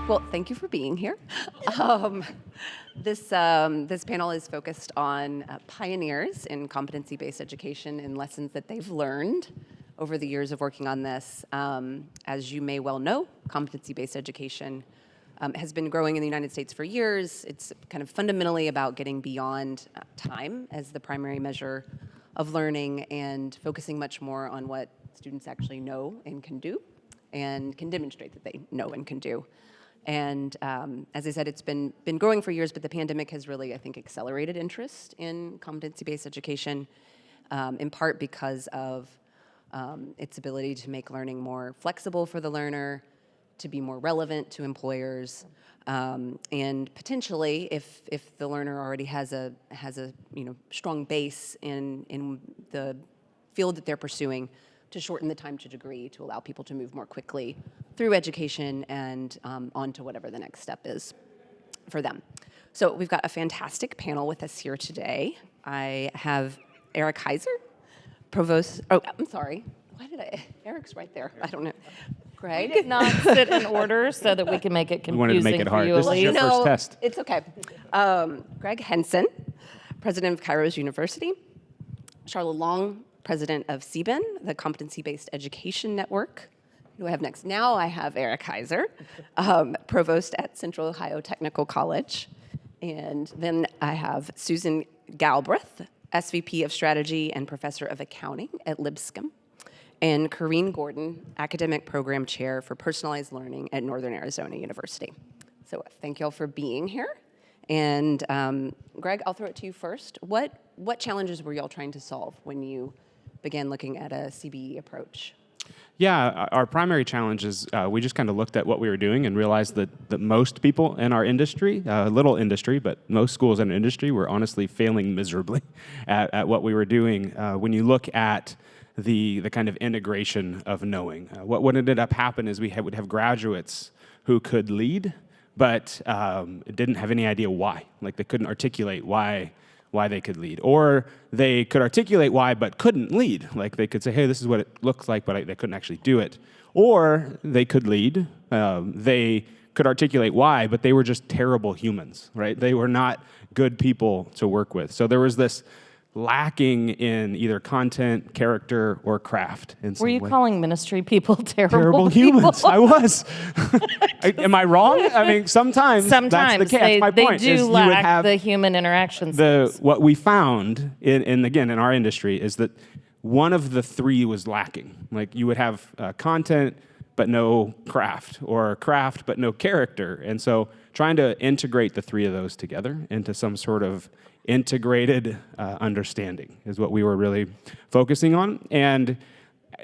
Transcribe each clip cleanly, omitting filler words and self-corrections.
Well, thank you for being here. This panel is focused on pioneers in competency-based education and lessons that they've learned over the years of working on this. As you may well know, competency-based education has been growing in the United States for years. It's kind of fundamentally about getting beyond time as the primary measure of learning and focusing much more on what students actually know and can do and can demonstrate that they know and can do. And as I said, it's been growing for years, but the pandemic has really, I think, accelerated interest in competency-based education, in part because of its ability to make learning more flexible for the learner, to be more relevant to employers, and potentially, if the learner already has a strong base in the field that they're pursuing, to shorten the time to degree to allow people to move more quickly through education and on to whatever the next step is for them. So we've got a fantastic panel with us here today. I have Eric Heiser, Provost, I'm sorry. Eric's right there. I don't know. Greg? We did not sit in order so that we can make it confusing. We wanted to make it hard. This is your Elise. first test. It's okay. Greg Henson, president of Kairos University. Charla Long, president of CBE, the Competency-Based Education Network. Who do I have next? Now I have Eric Heiser, provost at Central Ohio Technical College. And then I have Susan Galbreath, SVP of Strategy and Professor of Accounting at Lipscomb. And Corrine Gordon, Academic Program Chair for Personalized Learning at Northern Arizona University. So thank you all for being here. And Greg, I'll throw it to you first. What challenges were you all trying to solve when you began looking at a CBE approach? Yeah, our primary challenge is we just kind of looked at what we were doing and realized that most people in our industry, little industry, but most schools in our industry were honestly failing miserably at what we were doing. When you look at the kind of integration of knowing, what ended up happening is we would have graduates who could lead, but didn't have any idea why. Like they couldn't articulate why they could lead. Or they could articulate why but couldn't lead. Like they could say, hey, this is what it looks like, but they couldn't actually do it. Or they could lead, they could articulate why, but they were just terrible humans, right? They were not good people to work with. So there was this lacking in either content, character, or craft in some way. Were you calling ministry people terrible humans? I was. Am I wrong? I mean, sometimes that's the case. My point they do is lack you would have the human interactions. What we found, again, in our industry, is that one of the three was lacking. Like you would have content, but no craft, or craft, but no character. And so trying to integrate the three of those together into some sort of integrated understanding is what we were really focusing on. And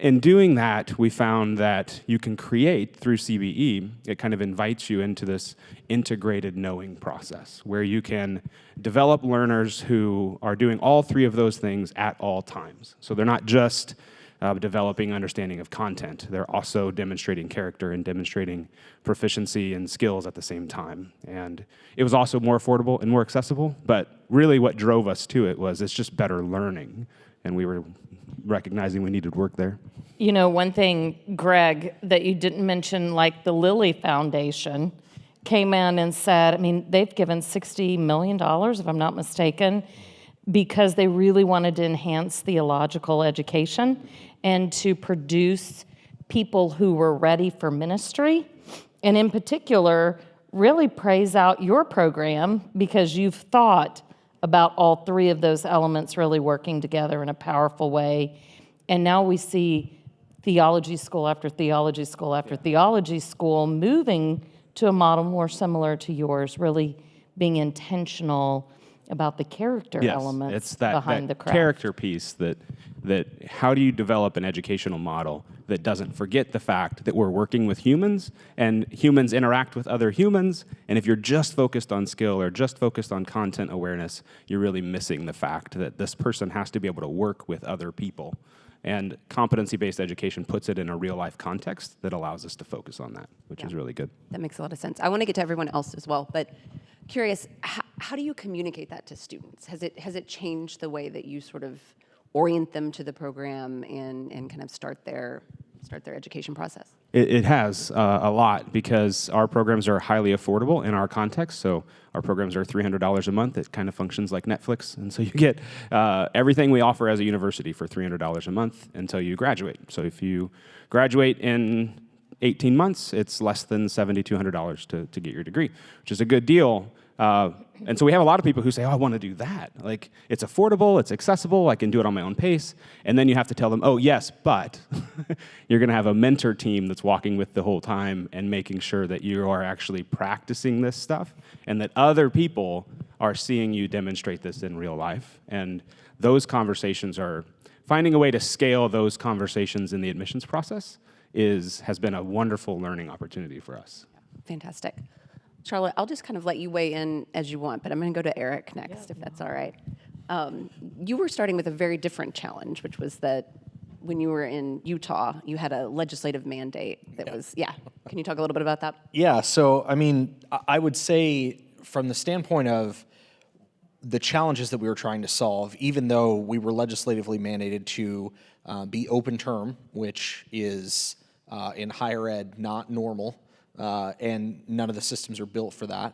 in doing that, we found that you can create, through CBE, it kind of invites you into this integrated knowing process, where you can develop learners who are doing all three of those things at all times. So they're not just developing understanding of content. They're also demonstrating character and demonstrating proficiency and skills at the same time. And it was also more affordable and more accessible, but really what drove us to it was it's just better learning. And we were recognizing we needed work there. You know, one thing, Greg, that you didn't mention, like the Lilly Foundation came in and said, I mean, they've given $60 million, if I'm not mistaken, because they really wanted to enhance theological education and to produce people who were ready for ministry. And in particular, really praise out your program because you've thought about all three of those elements really working together in a powerful way. And now we see theology school after theology school after theology school moving to a model more similar to yours, really being intentional about the character elements it's that, behind that the craft. Character piece that how do you develop an educational model that doesn't forget the fact that we're working with humans and humans interact with other humans, and if you're just focused on skill or just focused on content awareness, you're really missing the fact that this person has to be able to work with other people. And competency-based education puts it in a real-life context that allows us to focus on that, which is really good. That makes a lot of sense. I want to get to everyone else as well, but curious, how do you communicate that to students? Has it changed the way that you sort of orient them to the program and kind of start their start their education process? It has a lot, because our programs are highly affordable in our context. So our programs are $300 a month. It kind of functions like Netflix. And so you get everything we offer as a university for $300 a month until you graduate. So if you graduate in 18 months, it's less than $7,200 to get your degree, which is a good deal. And so we have a lot of people who say, oh, I want to do that. Like, it's affordable, it's accessible, I can do it on my own pace. And then you have to tell them, oh, yes, but you're going to have a mentor team that's walking with the whole time and making sure that you are actually practicing this stuff and that other people are seeing you demonstrate this in real life. And those conversations are, finding a way to scale those conversations in the admissions process has been a wonderful learning opportunity for us. Fantastic. Charlotte, I'll just kind of let you weigh in as you want, but I'm going to go to Eric next, if that's all right. You were starting with a very different challenge, which was that when you were in Utah, you had a legislative mandate that was, Can you talk a little bit about that? Yeah, so I mean, I would say from the standpoint of the challenges that we were trying to solve, even though we were legislatively mandated to be open term, which is in higher ed not normal, and none of the systems are built for that.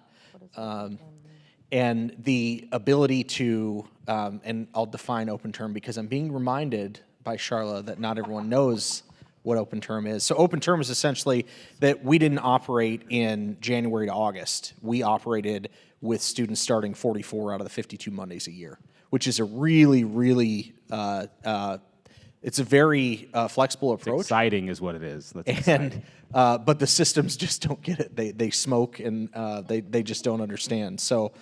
And the ability to, and I'll define open term because I'm being reminded by Charla that not everyone knows what open term is. So open term is essentially that we didn't operate in January to August. We operated with students starting 44 out of the 52 Mondays a year, which is a really, really, it's a very flexible approach. It's exciting is what it is. That's exciting. But the systems just don't get it. They smoke and they just don't understand. So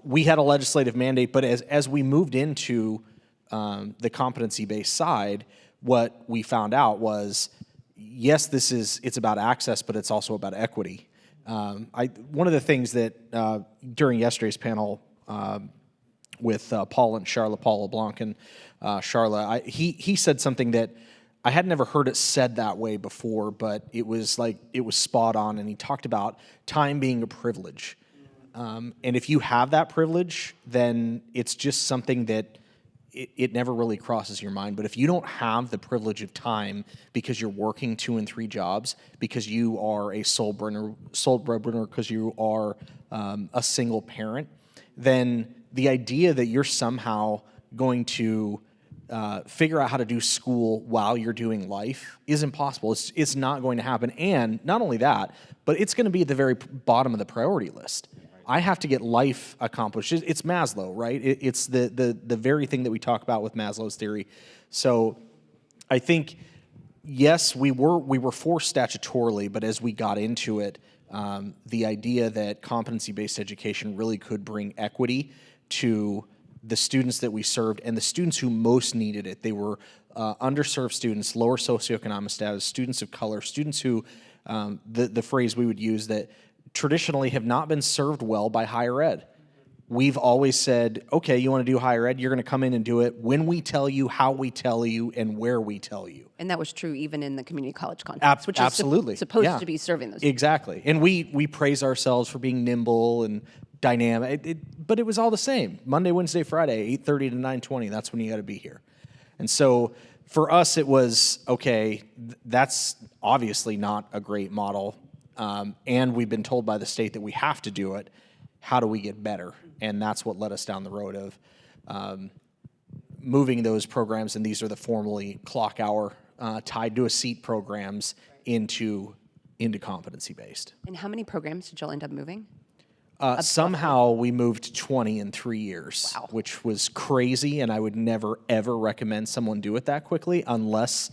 we had a legislative mandate, but as we moved into the competency-based side, what we found out was, yes, it's about access, but it's also about equity. One of the things that during yesterday's panel with Paul and Charla, Paul LeBlanc and Charla, he said something that I had never heard it said that way before, but it was spot on, and he talked about time being a privilege. And if you have that privilege, then it's just something that it never really crosses your mind. But if you don't have the privilege of time because you're working 2 and 3 jobs, because you are a sole breadwinner, because you are a single parent, then the idea that you're somehow going to figure out how to do school while you're doing life is impossible. It's not going to happen. And not only that, but it's going to be at the very bottom of the priority list. I have to get life accomplished. It's Maslow, right? It's the very thing that we talk about with Maslow's theory. So I think, yes, we were forced statutorily, but as we got into it, the idea that competency-based education really could bring equity to the students that we served and the students who most needed it. They were underserved students, lower socioeconomic status, students of color, students who, the phrase we would use that traditionally have not been served well by higher ed. We've always said, okay, you want to do higher ed, you're going to come in and do it when we tell you, how we tell you, and where we tell you. And that was true even in the community college context, which absolutely. is supposed to be serving those people. Exactly. And we praise ourselves for being nimble and dynamic, but it was all the same. Monday, Wednesday, Friday, 8:30 to 9:20, that's when you got to be here. And so for us, it was, okay, that's obviously not a great model, and we've been told by the state that we have to do it. How do we get better? And that's what led us down the road of moving those programs, and these are the formally clock hour tied to a seat programs into competency-based. And how many programs did y'all end up moving? Somehow we moved 20 in 3 years, Wow. which was crazy, and I would never, ever recommend someone do it that quickly unless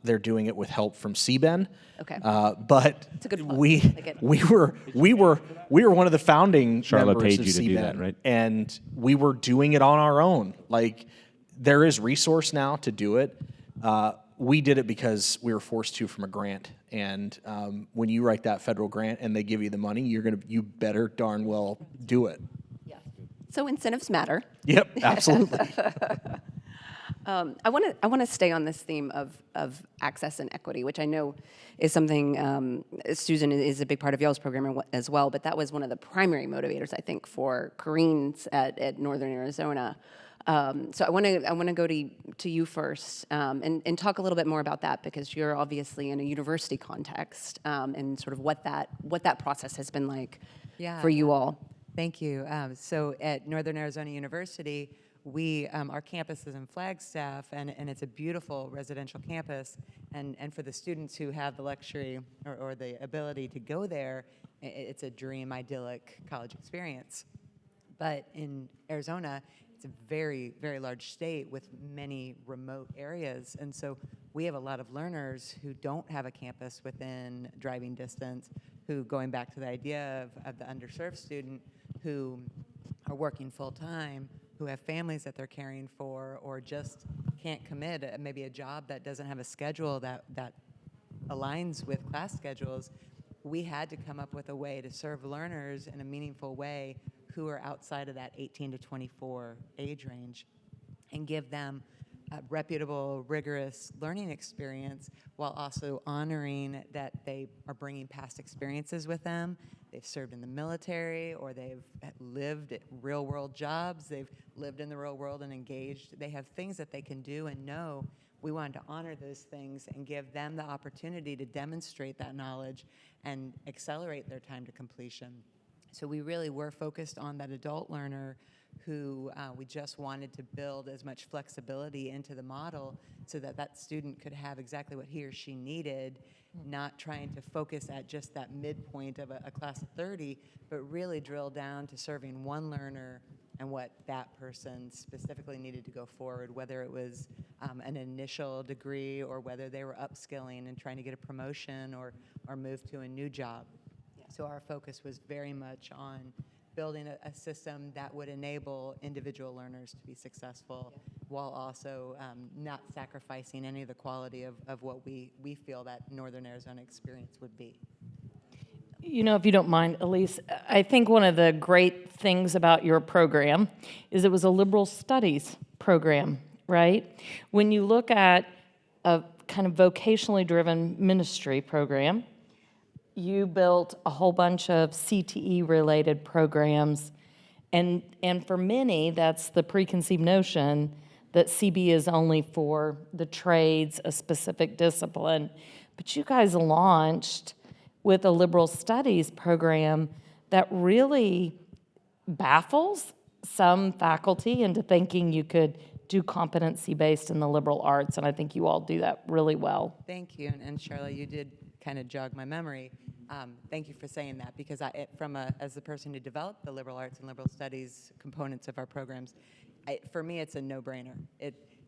they're doing it with help from CBEN. Okay. But It's a good plug. we were one of the founding Charla members paid of you to do CBEN, that, right? and we were doing it on our own. Like, there is resource now to do it. We did it because we were forced to from a grant, and when you write that federal grant and they give you the money, you better darn well do it. Yeah. So incentives matter. Yep, absolutely. I want to stay on this theme of access and equity, which I know is something Susan is a big part of y'all's program as well. But that was one of the primary motivators, I think, for Corrine's at Northern Arizona. So I want to go to you first and talk a little bit more about that, because you're obviously in a university context, and sort of what that process has been like for you all. Thank you. So at Northern Arizona University, our campus is in Flagstaff, and it's a beautiful residential campus. And for the students who have the luxury or the ability to go there, it's a dream, idyllic college experience. But in Arizona, it's a very, very large state with many remote areas. And so we have a lot of learners who don't have a campus within driving distance, who, going back to the idea of the underserved student, who are working full-time, who have families that they're caring for, or just can't commit maybe a job that doesn't have a schedule that aligns with class schedules. We had to come up with a way to serve learners in a meaningful way who are outside of that 18 to 24 age range, and give them a reputable, rigorous learning experience, while also honoring that they are bringing past experiences with them. They've served in the military, or they've lived at real-world jobs. They've lived in the real world and engaged. They have things that they can do and know. We wanted to honor those things and give them the opportunity to demonstrate that knowledge and accelerate their time to completion. So we really were focused on that adult learner who we just wanted to build as much flexibility into the model so that that student could have exactly what he or she needed, not trying to focus at just that midpoint of a class of 30, but really drill down to serving one learner and what that person specifically needed to go forward, whether it was an initial degree or whether they were upskilling and trying to get a promotion or move to a new job. So our focus was very much on building a system that would enable individual learners to be successful, while also not sacrificing any of the quality of what we feel that Northern Arizona experience would be. You know, if you don't mind, Elise, I think one of the great things about your program is it was a liberal studies program, right? When you look at a kind of vocationally driven ministry program, you built a whole bunch of CTE-related programs, and for many, that's the preconceived notion that CBE is only for the trades, a specific discipline. But you guys launched with a liberal studies program that really baffles some faculty into thinking you could do competency-based in the liberal arts, and I think you all do that really well. Thank you, and Charla, you did kind of jog my memory. Thank you for saying that, because as the person who developed the liberal arts and liberal studies components of our programs, for me it's a no-brainer.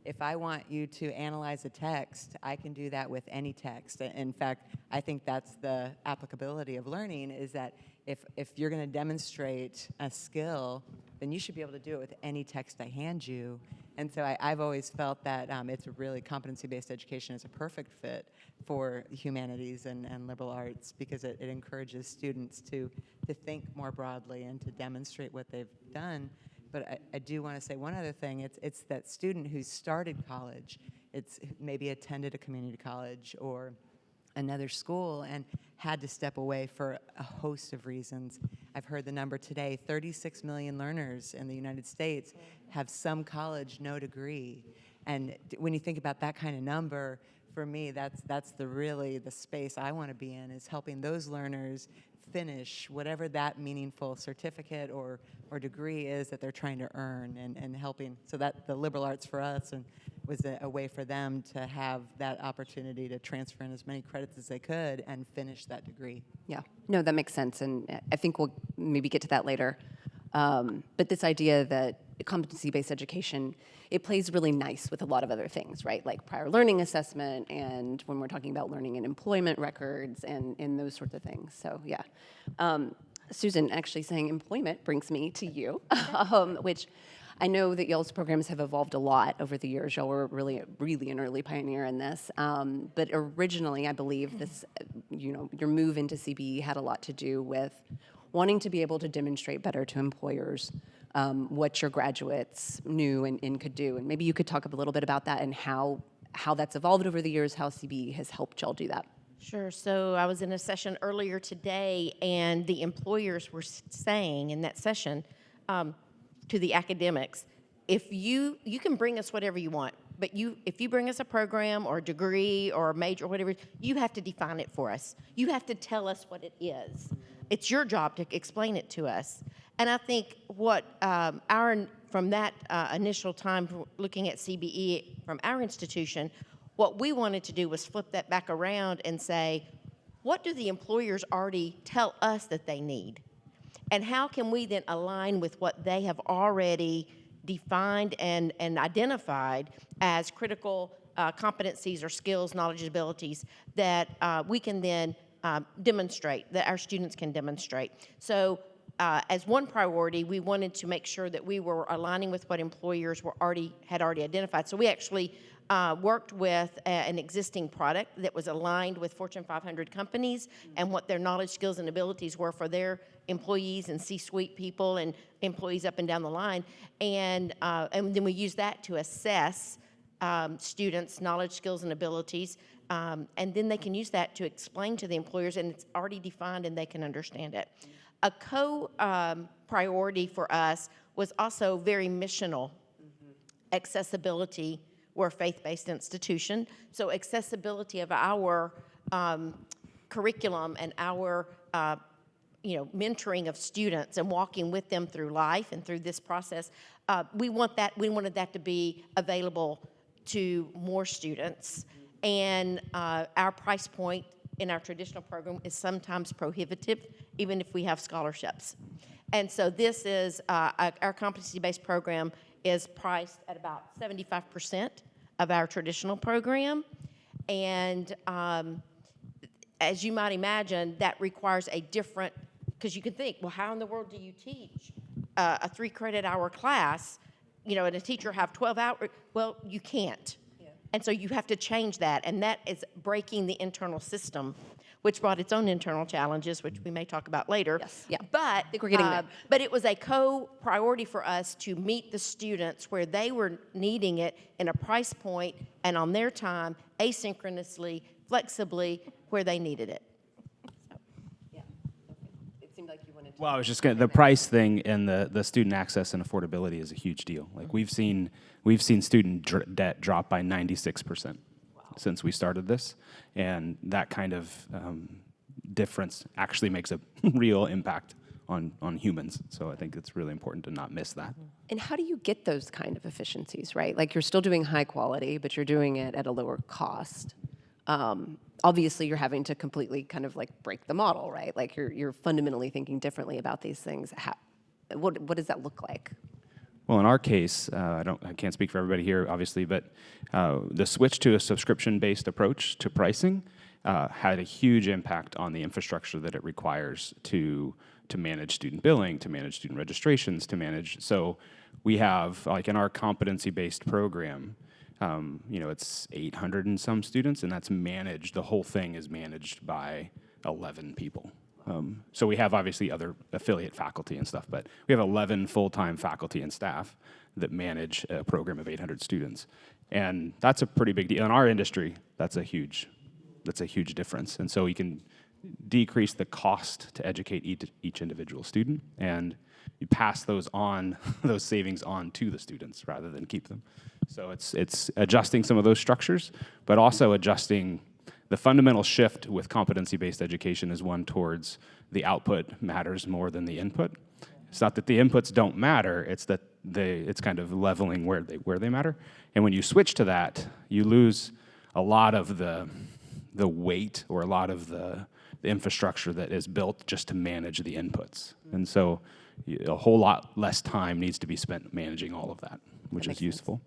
If I want you to analyze a text, I can do that with any text. In fact, I think that's the applicability of learning, is that if you're going to demonstrate a skill, then you should be able to do it with any text I hand you. And so I've always felt that it's a really competency-based education is a perfect fit for humanities and liberal arts, because it encourages students to think more broadly and to demonstrate what they've done. But I do want to say one other thing. It's that student who started college, it's maybe attended a community college or another school and had to step away for a host of reasons. I've heard the number today, 36 million learners in the United States have some college, no degree. And when you think about that kind of number, for me, that's really the space I want to be in, is helping those learners finish whatever that meaningful certificate or degree is that they're trying to earn, and helping. So that the liberal arts for us was a way for them to have that opportunity to transfer in as many credits as they could and finish that degree. Yeah, no, that makes sense, and I think we'll maybe get to that later. But this idea that competency-based education, it plays really nice with a lot of other things, right? Like prior learning assessment, and when we're talking about learning and employment records and those sorts of things. So yeah. Susan, actually saying employment brings me to you, which I know that y'all's programs have evolved a lot over the years. Y'all were really an early pioneer in this. But originally, I believe this, your move into CBE had a lot to do with wanting to be able to demonstrate better to employers what your graduates knew and could do. And maybe you could talk a little bit about that and how that's evolved over the years, how CBE has helped y'all do that. Sure. So I was in a session earlier today, and the employers were saying in that session to the academics, if you can bring us whatever you want, but if you bring us a program or a degree or a major or whatever, you have to define it for us. You have to tell us what it is. It's your job to explain it to us. And I think what from that initial time looking at CBE from our institution, what we wanted to do was flip that back around and say, what do the employers already tell us that they need? And how can we then align with what they have already defined and identified as critical competencies or skills, knowledge, abilities that we can then demonstrate, that our students can demonstrate. So as one priority, we wanted to make sure that we were aligning with what employers had already identified. So we actually worked with an existing product that was aligned with Fortune 500 companies and what their knowledge, skills, and abilities were for their employees and C-suite people and employees up and down the line. And then we used that to assess students' knowledge, skills, and abilities. And then they can use that to explain to the employers, and it's already defined and they can understand it. A co-priority for us was also very missional. Accessibility. We're a faith-based institution, so accessibility of our curriculum and our mentoring of students and walking with them through life and through this process, we wanted that to be available to more students. And our price point in our traditional program is sometimes prohibitive, even if we have scholarships. And so this is, our competency-based program is priced at about 75% of our traditional program. And as you might imagine, that requires a different, because you can think, well, how in the world do you teach a 3-credit-hour class, and a teacher have 12 hours? Well, you can't. And so you have to change that, and that is breaking the internal system, which brought its own internal challenges, which we may talk about later. Yes, yeah. But I think we're getting there. But it was a co-priority for us to meet the students where they were needing it in a price point and on their time, asynchronously, flexibly, where they needed it. Yeah. It seemed like you wanted to. Well, I was just going to, the price thing and the student access and affordability is a huge deal. Like we've seen student debt drop by 96% since we started this, and that kind of difference actually makes a real impact on humans. So I think it's really important to not miss that. And how do you get those kind of efficiencies, right? Like you're still doing high quality, but you're doing it at a lower cost. Obviously, you're having to completely kind of like break the model, right? Like you're fundamentally thinking differently about these things. What does that look like? Well, in our case, I can't speak for everybody here, obviously, but the switch to a subscription-based approach to pricing had a huge impact on the infrastructure that it requires to manage student billing, to manage student registrations, to manage. So we have, like in our competency-based program, it's 800 and some students, and that's managed. The whole thing is managed by 11 people. So we have obviously other affiliate faculty and stuff, but we have 11 full-time faculty and staff that manage a program of 800 students. And that's a pretty big deal. In our industry, that's a huge difference. And so we can decrease the cost to educate each individual student, and you pass those savings on to the students rather than keep them. So it's adjusting some of those structures, but also adjusting. The fundamental shift with competency-based education is one towards the output matters more than the input. It's not that the inputs don't matter, it's that it's kind of leveling where they matter. And when you switch to that, you lose a lot of the weight or a lot of the infrastructure that is built just to manage the inputs. And so a whole lot less time needs to be spent managing all of that, which is useful.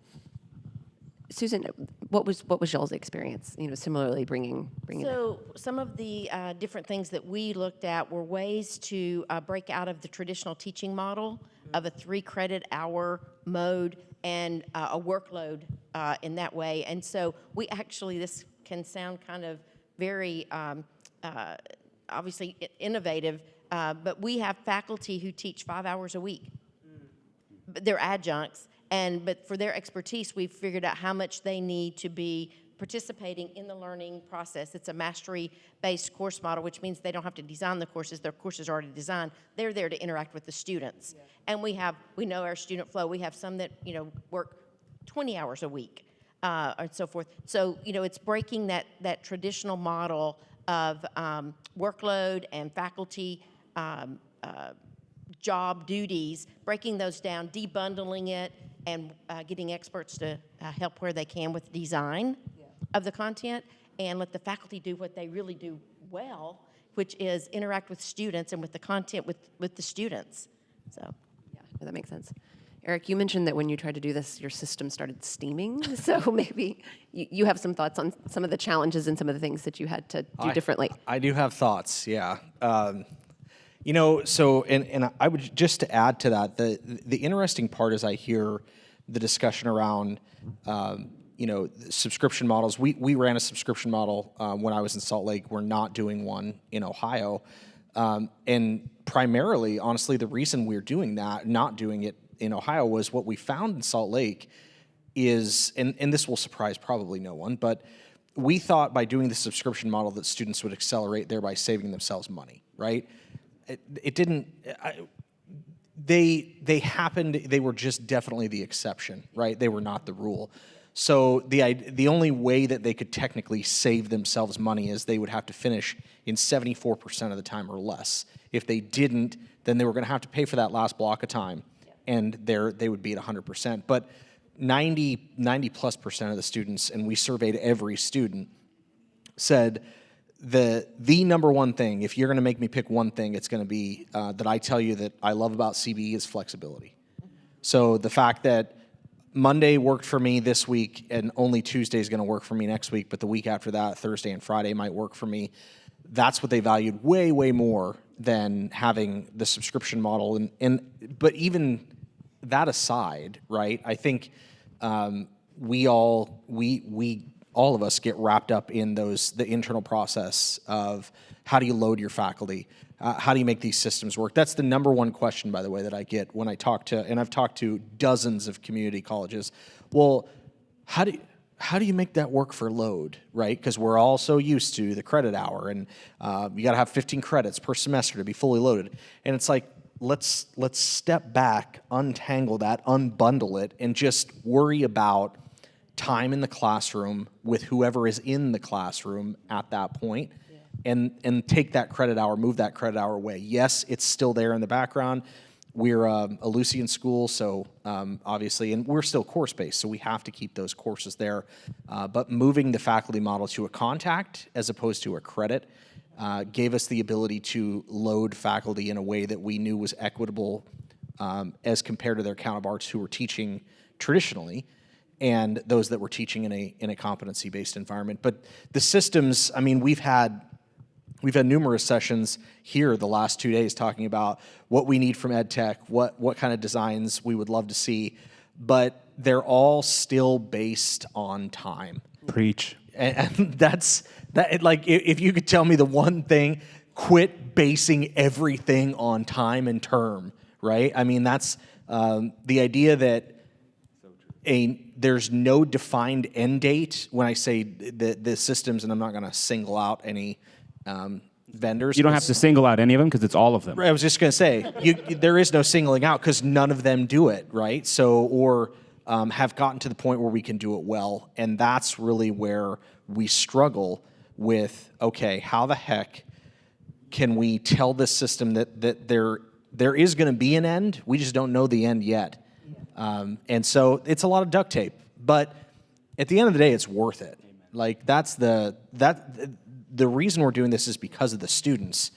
Susan, what was y'all's experience? Similarly bringing So some of the different things that we looked at were ways to break out of the traditional teaching model of a 3-credit-hour mode and a workload in that way. And so we actually, this can sound kind of very obviously innovative, but we have faculty who teach 5 hours a week. But they're adjuncts. But for their expertise, we've figured out how much they need to be participating in the learning process. It's a mastery-based course model, which means they don't have to design the courses. Their courses are already designed. They're there to interact with the students. And we know our student flow. We have some that, work 20 hours a week and so forth. So, it's breaking that traditional model of workload and faculty job duties, breaking those down, debundling it, and getting experts to help where they can with design of the content, and let the faculty do what they really do well, which is interact with students and with the content with the students. So, Yeah, no, that makes sense. Eric, you mentioned that when you tried to do this, your system started steaming. So maybe you have some thoughts on some of the challenges and some of the things that you had to do differently. I do have thoughts, yeah. So, and I would, just to add to that, the interesting part is I hear the discussion around, subscription models. We ran a subscription model when I was in Salt Lake. We're not doing one in Ohio. And primarily, honestly, the reason we're doing that, not doing it in Ohio, was what we found in Salt Lake is, and this will surprise probably no one, but we thought by doing the subscription model that students would accelerate, thereby saving themselves money, right? It didn't. They happened. They were just definitely the exception, right? They were not the rule. So the only way that they could technically save themselves money is they would have to finish in 74% of the time or less. If they didn't, then they were going to have to pay for that last block of time, and they would be at 100%. But 90+% of the students, and we surveyed every student, said the number one thing, if you're going to make me pick one thing, it's going to be that I tell you that I love about CBE is flexibility. So the fact that Monday worked for me this week and only Tuesday is going to work for me next week, but the week after that, Thursday and Friday might work for me, that's what they valued way, way more than having the subscription model. But even that aside, right, I think we all of us get wrapped up in the internal process of how do you load your faculty, how do you make these systems work. That's the number one question, by the way, that I get when I talk to, and I've talked to dozens of community colleges. Well, how do you make that work for load, right? Because we're all so used to the credit hour, and you got to have 15 credits per semester to be fully loaded. And it's like, let's step back, untangle that, unbundle it, and just worry about time in the classroom with whoever is in the classroom at that point, and take that credit hour, move that credit hour away. Yes, it's still there in the background. We're a Lucian school, so obviously, and we're still course-based, so we have to keep those courses there. But moving the faculty model to a contact as opposed to a credit gave us the ability to load faculty in a way that we knew was equitable as compared to their counterparts who were teaching traditionally, and those that were teaching in a competency-based environment. But the systems, I mean, we've had numerous sessions here the last 2 days talking about what we need from EdTech, what kind of designs we would love to see, but they're all still based on time. Preach. And that's like, if you could tell me the one thing, quit basing everything on time and term, right? I mean, that's the idea that there's no defined end date. When I say the systems, and I'm not going to single out any vendors. You don't have to single out any of them because it's all of them. I was just going to say, there is no singling out because none of them do it, right? So, or have gotten to the point where we can do it well. And that's really where we struggle with, okay, how the heck can we tell this system that there is going to be an end? We just don't know the end yet. And so it's a lot of duct tape. But at the end of the day, it's worth it. Like, the reason we're doing this is because of the students.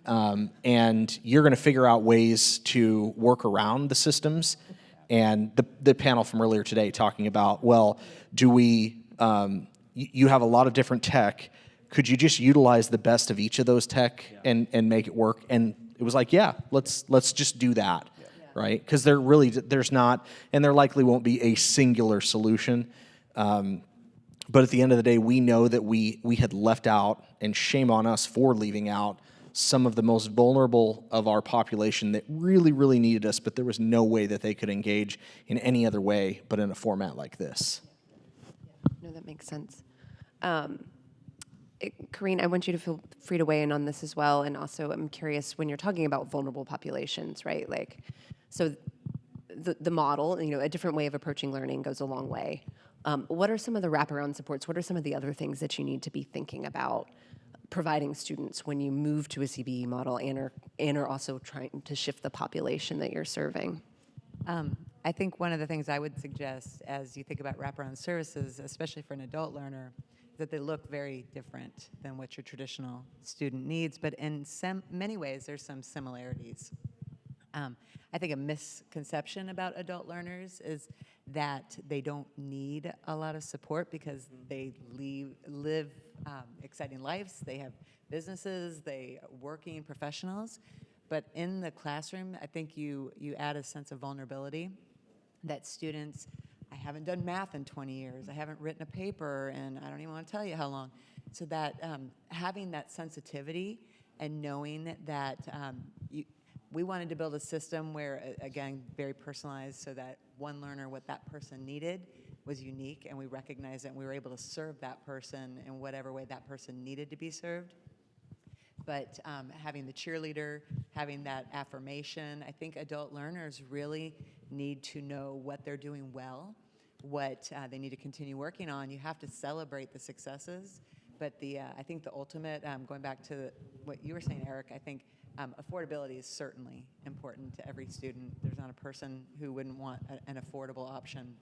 And you're going to figure out ways to work around the systems. And the panel from earlier today talking about, well, do we, you have a lot of different tech. Could you just utilize the best of each of those tech and make it work? And it was like, yeah, let's just do that, right? Because there's not, and there likely won't be a singular solution. But at the end of the day, we know that we had left out, and shame on us for leaving out, some of the most vulnerable of our population that really, really needed us, but there was no way that they could engage in any other way but in a format like this. No, that makes sense. Corrine, I want you to feel free to weigh in on this as well. And also, I'm curious, when you're talking about vulnerable populations, right? Like, so the model, you know, a different way of approaching learning goes a long way. What are some of the wraparound supports? What are some of the other things that you need to be thinking about providing students when you move to a CBE model and are also trying to shift the population that you're serving? I think one of the things I would suggest as you think about wraparound services, especially for an adult learner, that they look very different than what your traditional student needs, but in many ways there's some similarities. I think a misconception about adult learners is that they don't need a lot of support because they live exciting lives, they have businesses, they are working professionals. But in the classroom, I think you add a sense of vulnerability that students, I haven't done math in 20 years, I haven't written a paper, and I don't even want to tell you how long. So that having that sensitivity and knowing that we wanted to build a system where, again, very personalized, so that one learner, what that person needed was unique, and we recognized it, and we were able to serve that person in whatever way that person needed to be served. But having the cheerleader, having that affirmation, I think adult learners really need to know what they're doing well, what they need to continue working on. You have to celebrate the successes, but I think the ultimate, going back to what you were saying, Eric, I think affordability is certainly important to every student. There's not a person who wouldn't want an affordable option.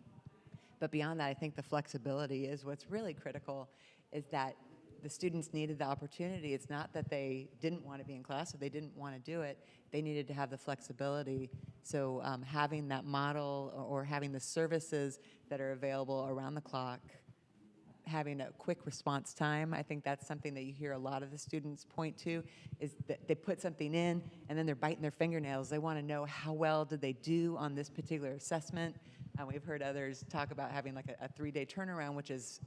But beyond that, I think the flexibility is what's really critical, is that the students needed the opportunity. It's not that they didn't want to be in class or they didn't want to do it. They needed to have the flexibility. So having that model or having the services that are available around the clock, having a quick response time, I think that's something that you hear a lot of the students point to, is that they put something in and then they're biting their fingernails. They want to know how well did they do on this particular assessment. We've heard others talk about having like a 3-day turnaround, which is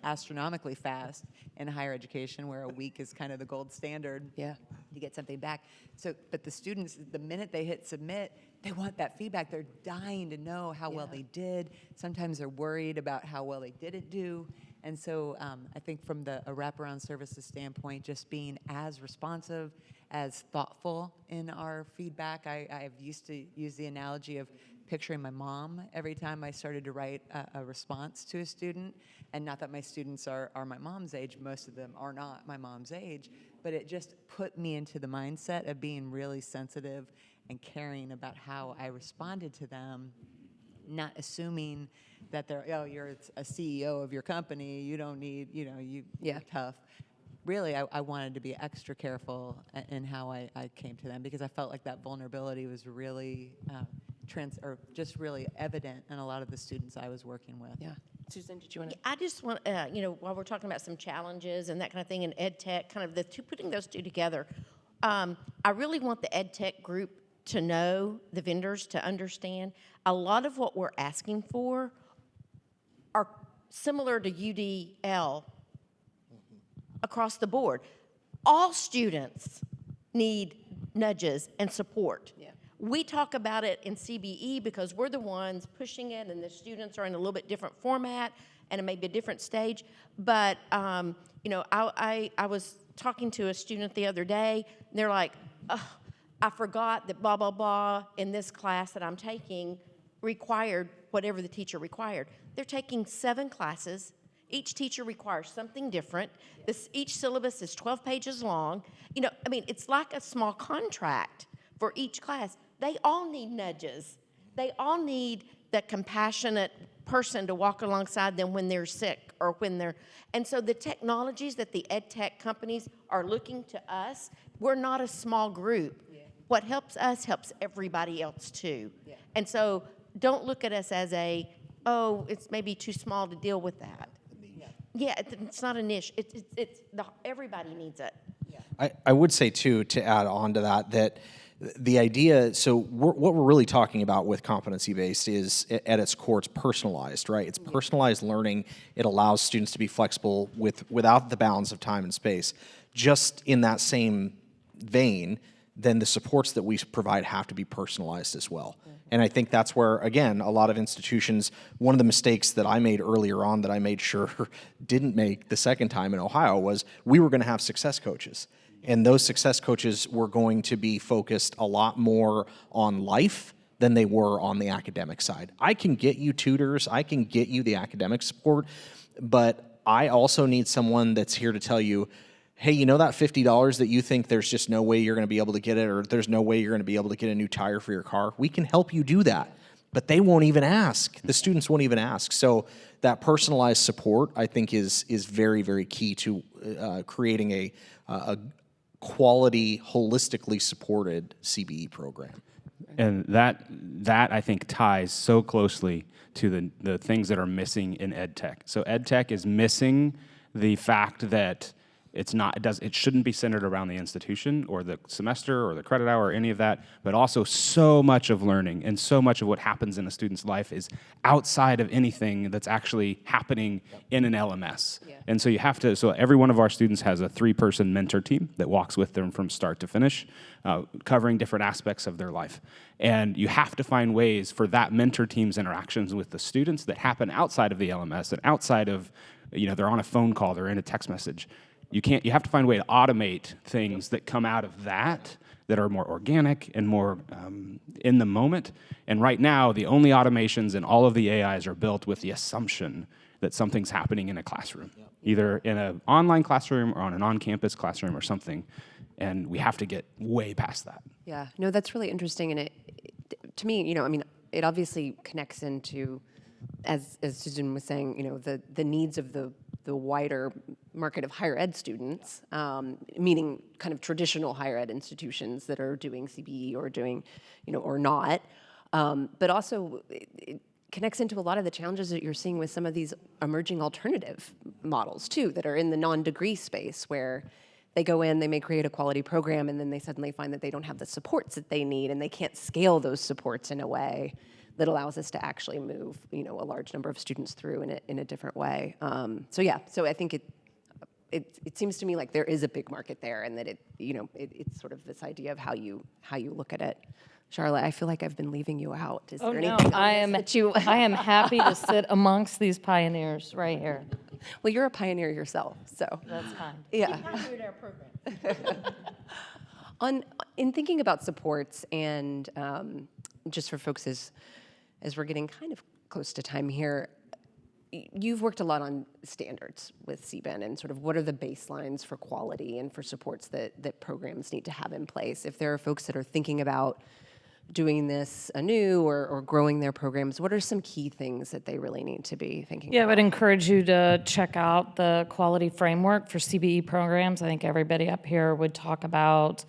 astronomically fast in higher education, where a week is kind of the gold standard. Yeah. To get something back. So, but the students, the minute they hit submit, they want that feedback. They're dying to know how well they did. Sometimes they're worried about how well they didn't do. And so I think from a wraparound services standpoint, just being as responsive, as thoughtful in our feedback. I've used to use the analogy of picturing my mom every time I started to write a response to a student. And not that my students are my mom's age, most of them are not my mom's age, but it just put me into the mindset of being really sensitive and caring about how I responded to them, not assuming that you're a CEO of your company, you don't need, you're tough. Really, I wanted to be extra careful in how I came to them, because I felt like that vulnerability was really just really evident in a lot of the students I was working with. Yeah. Susan, did you want to? I just want, while we're talking about some challenges and that kind of thing in EdTech, kind of putting those two together, I really want the EdTech group to know, the vendors to understand, a lot of what we're asking for are similar to UDL across the board. All students need nudges and support. Yeah. We talk about it in CBE because we're the ones pushing it, and the students are in a little bit different format and it may be a different stage. But I was talking to a student the other day, and they're like, oh, I forgot that blah, blah, blah in this class that I'm taking required whatever the teacher required. They're taking 7 classes. Each teacher requires something different. Each syllabus is 12 pages long. It's like a small contract for each class. They all need nudges. They all need that compassionate person to walk alongside them when they're sick or when they're, and so the technologies that the EdTech companies are looking to us, we're not a small group. Yeah. What helps us helps everybody else too. Yeah. And so don't look at us as it's maybe too small to deal with that. Yeah, it's not a niche. Everybody needs it. Yeah. I would say too, to add on to that the idea, so what we're really talking about with competency-based is, at its core, it's personalized, right? It's personalized learning. It allows students to be flexible without the bounds of time and space. Just in that same vein, then the supports that we provide have to be personalized as well. And I think that's where, again, a lot of institutions, one of the mistakes that I made earlier on that I made sure didn't make the second time in Ohio was we were going to have success coaches. And those success coaches were going to be focused a lot more on life than they were on the academic side. I can get you tutors, I can get you the academic support, but I also need someone that's here to tell you, hey, you know that $50 that you think there's just no way you're going to be able to get it, or there's no way you're going to be able to get a new tire for your car? We can help you do that. But they won't even ask. The students won't even ask. So that personalized support, I think, is very, very key to creating a quality, holistically supported CBE program. And that I think ties so closely to the things that are missing in EdTech. So EdTech is missing the fact that it shouldn't be centered around the institution or the semester or the credit hour or any of that, but also so much of learning and so much of what happens in a student's life is outside of anything that's actually happening in an LMS. Yeah. And so so every one of our students has a 3-person mentor team that walks with them from start to finish, covering different aspects of their life. And you have to find ways for that mentor team's interactions with the students that happen outside of the LMS and outside of, they're on a phone call, they're in a text message. You have to find a way to automate things that come out of that are more organic and more in the moment. And right now, the only automations and all of the AIs are built with the assumption that something's happening in a classroom, either in an online classroom or on an on-campus classroom or something. And we have to get way past that. Yeah, no, that's really interesting. And to me, it obviously connects into, as Susan was saying, the needs of the wider market of higher ed students, meaning kind of traditional higher ed institutions that are doing CBE or doing, or not. But also it connects into a lot of the challenges that you're seeing with some of these emerging alternative models too, that are in the non-degree space, where they go in, they may create a quality program, and then they suddenly find that they don't have the supports that they need, and they can't scale those supports in a way that allows us to actually move, a large number of students through in a different way. So I think it seems to me like there is a big market there, and that it's sort of this idea of how you look at it. Charla, I feel like I've been leaving you out. Is there anything that you? I am happy to sit amongst these pioneers right here. Well, you're a pioneer yourself, so That's kind. yeah. Pioneered our program. In thinking about supports, and just for folks as we're getting kind of close to time here, you've worked a lot on standards with CBEN and sort of what are the baselines for quality and for supports that programs need to have in place. If there are folks that are thinking about doing this anew or growing their programs, what are some key things that they really need to be thinking Yeah, I about? would encourage you to check out the quality framework for CBE programs. I think everybody up here would talk about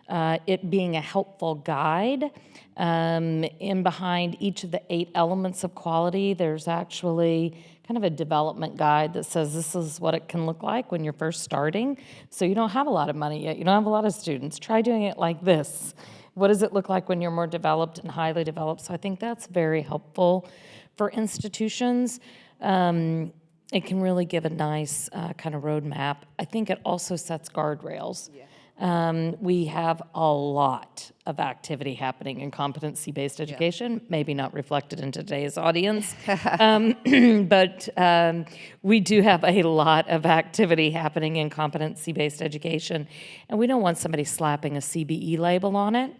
it being a helpful guide. In behind each of the 8 elements of quality, there's actually kind of a development guide that says this is what it can look like when you're first starting. So you don't have a lot of money yet, you don't have a lot of students. Try doing it like this. What does it look like when you're more developed and highly developed? So I think that's very helpful for institutions. It can really give a nice kind of roadmap. I think it also sets guardrails. Yeah. We have a lot of activity happening in competency-based education, maybe not reflected in today's audience, but we do have a lot of activity happening in competency-based education, and we don't want somebody slapping a CBE label on it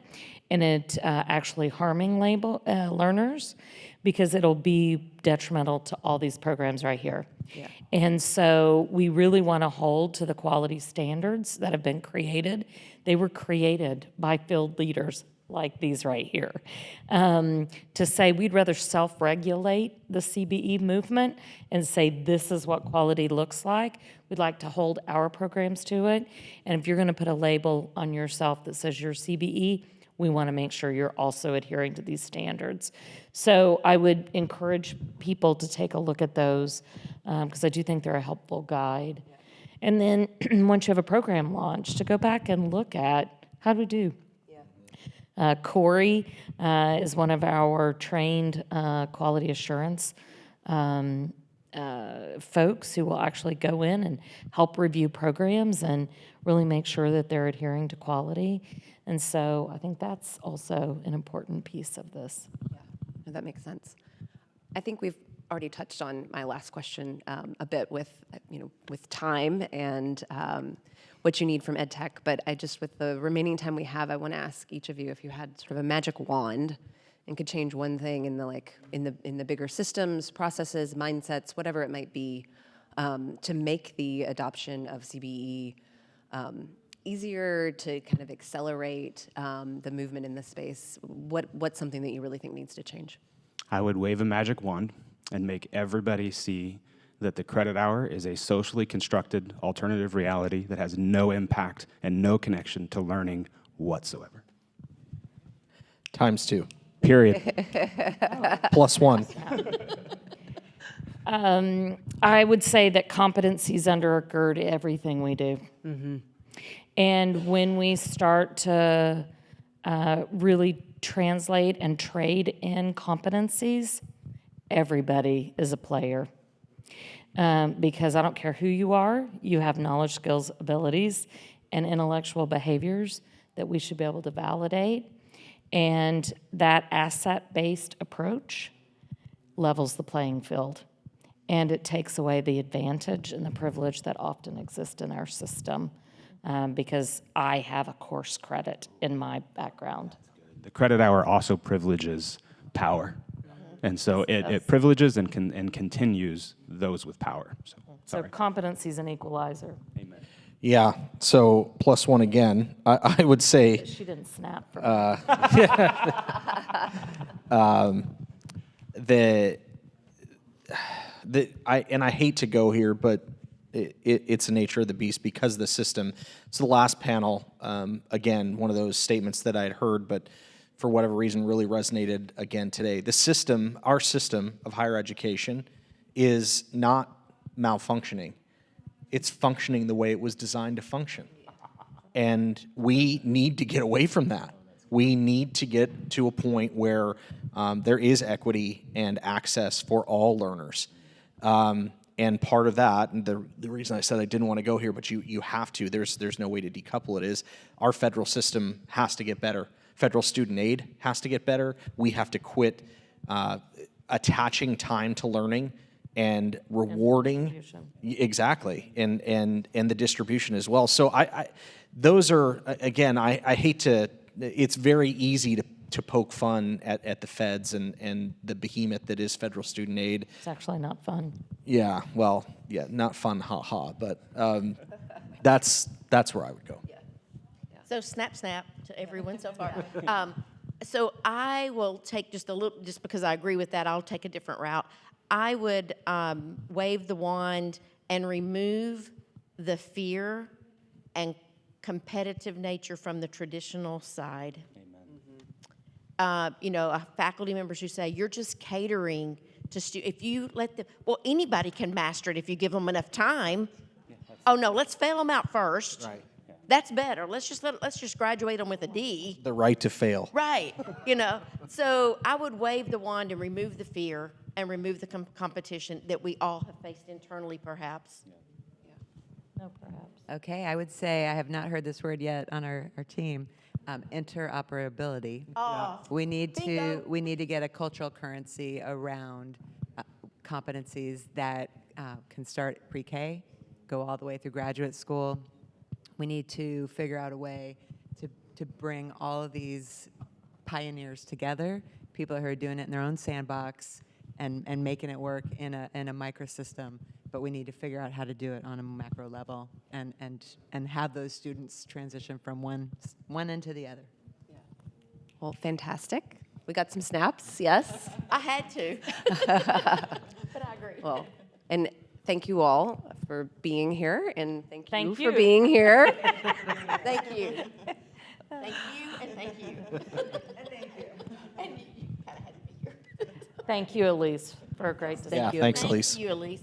and it actually harming learners, because it'll be detrimental to all these programs right here. Yeah. And so we really want to hold to the quality standards that have been created. They were created by field leaders like these right here, to say we'd rather self-regulate the CBE movement and say this is what quality looks like. We'd like to hold our programs to it. And if you're going to put a label on yourself that says you're CBE, we want to make sure you're also adhering to these standards. So I would encourage people to take a look at those, because I do think they're a helpful guide. Yeah. And then once you have a program launched, to go back and look at how do we do. Yeah. Corey is one of our trained quality assurance folks who will actually go in and help review programs and really make sure that they're adhering to quality. And so I think that's also an important piece of this. Yeah, no, that makes sense. I think we've already touched on my last question a bit with, with time and what you need from EdTech, but with the remaining time we have, I want to ask each of you if you had sort of a magic wand and could change one thing in the bigger systems, processes, mindsets, whatever it might be, to make the adoption of CBE easier, to kind of accelerate the movement in this space. What's something that you really think needs to change? I would wave a magic wand and make everybody see that the credit hour is a socially constructed alternative reality that has no impact and no connection to learning whatsoever. ×2. Period. +1. I would say that competencies undergird everything we do. And when we start to really translate and trade in competencies, everybody is a player. Because I don't care who you are, you have knowledge, skills, abilities, and intellectual behaviors that we should be able to validate. And that asset-based approach levels the playing field. And it takes away the advantage and the privilege that often exist in our system. Because I have a course credit in my background. The credit hour also privileges power. And so it privileges and continues those with power. So competency is an equalizer. Amen. Yeah, so +1 again. I would say She didn't snap for I hate to go here, but it's the nature of the beast because of the system. So the last panel, again, one of those statements that I had heard, but for whatever reason really resonated again today. The system, our system of higher education is not malfunctioning. It's functioning the way it was designed to function. And we need to get away from that. We need to get to a point where there is equity and access for all learners. And part of that, and the reason I said I didn't want to go here, but you have to, there's no way to decouple it, is our federal system has to get better. Federal student aid has to get better. We have to quit attaching time to learning and rewarding. Exactly, and the distribution as well. So those are, again, I hate to, it's very easy to poke fun at the feds and the behemoth that is federal student aid. It's actually not fun. Yeah, well, yeah, not fun, haha, but that's where I would go. So snap to everyone so far. So I will take just a little, just because I agree with that, I'll take a different route. I would wave the wand and remove the fear and competitive nature from the traditional side. Faculty members who say, you're just catering to students. If you let them, well, anybody can master it if you give them enough time. Oh, no, let's fail them out first. Right. That's better. Let's just graduate them with a D. The right to fail. Right. So I would wave the wand and remove the fear and remove the competition that we all have faced internally, perhaps. No, perhaps. Okay, I would say, I have not heard this word yet on our team, interoperability. Oh, We need bingo. to get a cultural currency around competencies that can start pre-K, go all the way through graduate school. We need to figure out a way to bring all of these pioneers together, people who are doing it in their own sandbox and making it work in a microsystem. But we need to figure out how to do it on a macro level and have those students transition from one end to the other. Well, fantastic. We got some snaps, yes? I had to. But I agree. Well, and thank you all for being here, and thank you Thank for you. being here. Thank you. Thank you and thank you. And thank you. And you kind of had to be here. Thank you, Elise, for a great discussion. Yeah, thanks, Elise. Thank you, Elise.